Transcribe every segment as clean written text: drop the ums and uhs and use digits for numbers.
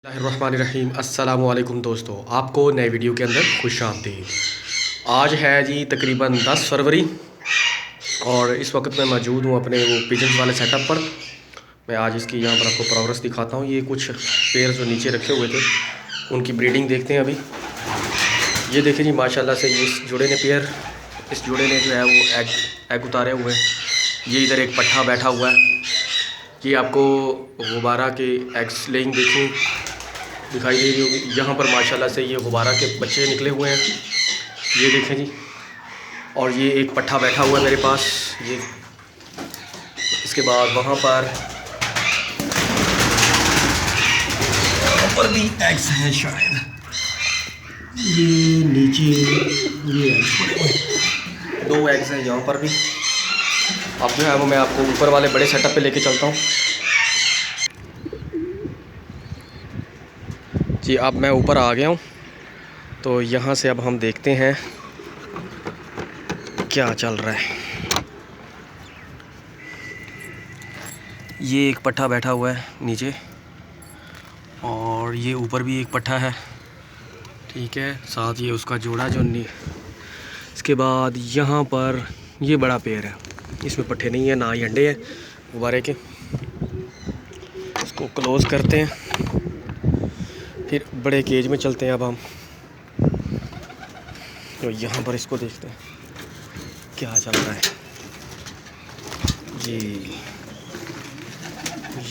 बिस्मिल्लाहिर्रहमानिर्रहीम। अस्सलामु अलैकुम दोस्तों, आपको नए वीडियो के अंदर खुश आमदीद। आज है जी तकरीबन 10 फरवरी और इस वक्त मैं मौजूद हूँ अपने वो पिजन्स वाले सेटअप पर। मैं आज इसकी यहाँ पर आपको प्रोग्रेस दिखाता हूँ। ये कुछ पेयर जो नीचे रखे हुए थे उनकी ब्रीडिंग देखते हैं अभी। ये देखें जी, माशाल्लाह से इस जोड़े ने इस जोड़े ने जो है वो एग उतारे हुए हैं। ये इधर एक पट्ठा बैठा हुआ है। ये आपको गुब्बारा के एग्स लेइंग दिखाई दे रही होगी। यहाँ पर माशाल्लाह से ये गुब्बारा के बच्चे निकले हुए हैं, ये देखें जी। और ये एक पट्ठा बैठा हुआ है मेरे पास। ये इसके बाद वहाँ पर भी एग्स हैं शायद। ये नीचे ये एग्स पड़े हुए हैं, 2 एग्स हैं यहाँ पर भी। अब जो है वो मैं आपको ऊपर वाले बड़े सेटअप पे लेके चलता हूँ जी। अब मैं ऊपर आ गया हूँ, तो यहाँ से अब हम देखते हैं क्या चल रहा है। ये एक पट्ठा बैठा हुआ है नीचे और ये ऊपर भी एक पट्ठा है, ठीक है। साथ ये उसका जोड़ा जो इसके बाद यहाँ पर ये बड़ा पेड़ है, इसमें पट्ठे नहीं है ना ही अंडे हैं गुब्बारे के। इसको क्लोज़ करते हैं, फिर बड़े केज में चलते हैं अब हम। तो यहाँ पर इसको देखते हैं क्या चल रहा है जी।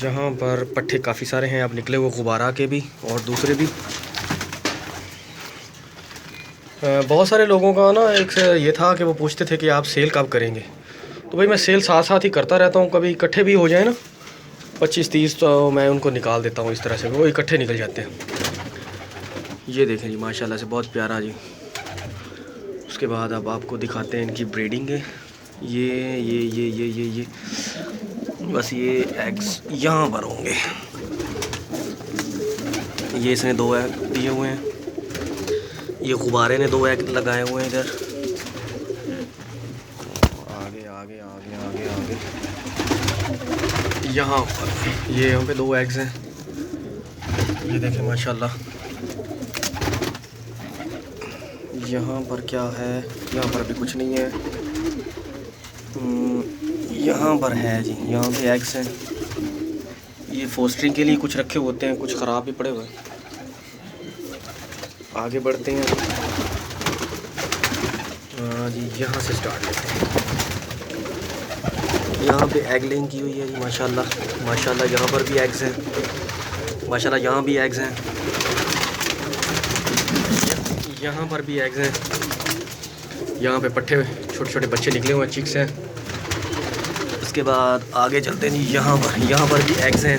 यहाँ पर पट्ठे काफ़ी सारे हैं अब निकले हुए गुब्बारा के भी और दूसरे भी। बहुत सारे लोगों का ना एक ये था कि वो पूछते थे कि आप सेल कब करेंगे। तो भाई मैं सेल साथ साथ ही करता रहता हूँ। कभी इकट्ठे भी हो जाए ना 25-30, तो मैं उनको निकाल देता हूँ इस तरह से, वो इकट्ठे निकल जाते हैं। ये देखें जी, माशाल्लाह से बहुत प्यारा जी। उसके बाद अब आपको दिखाते हैं इनकी ब्रीडिंग है। ये बस ये एग्स यहाँ पर होंगे। ये इसने 2 एग दिए हुए हैं। ये गुब्बारे ने 2 एग लगाए हुए हैं इधर। आगे आगे आगे आगे आगे यहाँ पर यहाँ पे 2 एग्स हैं। ये देखें माशाल्लाह। यहाँ पर क्या है, यहाँ पर भी कुछ नहीं है। यहाँ पर है जी, यहाँ पे एग्स हैं। ये फोस्टरिंग के लिए कुछ रखे होते हैं, कुछ ख़राब भी पड़े हुए हैं। आगे बढ़ते हैं जी, यहाँ से स्टार्ट करते हैं। यहाँ पे एग लेइंग की हुई है जी, माशाल्लाह माशाल्लाह। यहाँ पर भी एग्स हैं माशाल्लाह, यहाँ भी एग्स हैं, यहाँ पर भी एग्स हैं। यहाँ पे पट्ठे छोटे छोटे बच्चे निकले हुए हैं, चिक्स हैं। उसके बाद आगे चलते हैं जी, यहाँ पर भी एग्स हैं।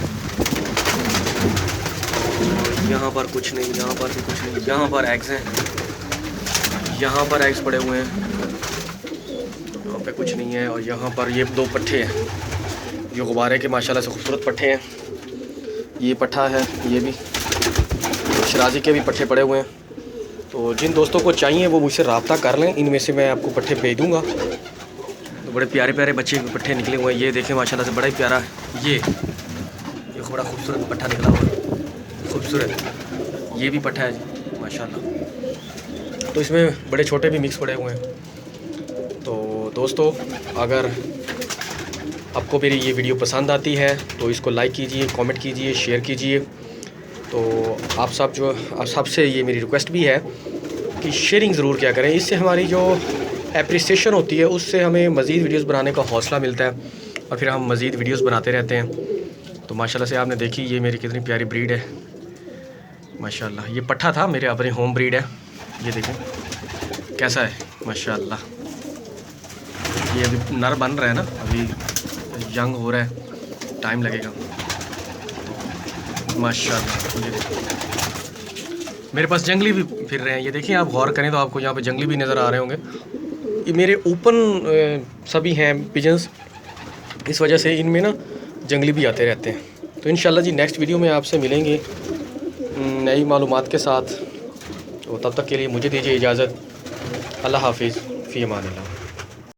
यहाँ पर कुछ नहीं, यहाँ पर भी कुछ नहीं। यहाँ पर एग्स हैं, यहाँ पर एग्स पड़े हुए हैं, यहाँ पे कुछ नहीं है। और यहाँ पर ये 2 पट्ठे हैं जो गुब्बारे के माशाल्लाह से खूबसूरत पट्ठे हैं। ये पट्ठा है, ये भी शराजी के भी पट्ठे पड़े हुए हैं। तो जिन दोस्तों को चाहिए वो मुझसे रब्ता कर लें, इनमें से मैं आपको पट्ठे भेज दूँगा। तो बड़े प्यारे प्यारे बच्चे के पट्ठे निकले हुए हैं। ये देखें माशाल्लाह से बड़ा ही प्यारा है। ये बड़ा खूबसूरत पट्ठा निकला हुआ है, खूबसूरत। ये भी पट्ठा है जी माशाल्लाह। तो इसमें बड़े छोटे भी मिक्स पड़े हुए हैं। तो दोस्तों, अगर आपको मेरी ये वीडियो पसंद आती है तो इसको लाइक कीजिए, कमेंट कीजिए, शेयर कीजिए। तो आप सबसे ये मेरी रिक्वेस्ट भी है कि शेयरिंग ज़रूर किया करें। इससे हमारी जो एप्रिसिएशन होती है उससे हमें मज़ीद वीडियोस बनाने का हौसला मिलता है और फिर हम मज़ीद वीडियोस बनाते रहते हैं। तो माशाल्लाह से आपने देखी ये मेरी कितनी प्यारी ब्रीड है माशाल्लाह। ये पट्ठा था मेरे अपने होम ब्रीड है। ये देखें कैसा है माशाल्लाह। ये अभी नर बन रहा है ना, अभी यंग हो रहा है, टाइम लगेगा माशाल्लाह। ये मेरे पास जंगली भी फिर रहे हैं। ये देखिए, आप गौर करें तो आपको यहाँ पे जंगली भी नज़र आ रहे होंगे। ये मेरे ओपन सभी हैं पिजन्स, इस वजह से इनमें ना जंगली भी आते रहते हैं। तो इंशाल्लाह जी नेक्स्ट वीडियो में आपसे मिलेंगे नई मालूमात के साथ। तो तब तक के लिए मुझे दीजिए इजाज़त। अल्लाह हाफिज़, फ़ी अमान अल्लाह।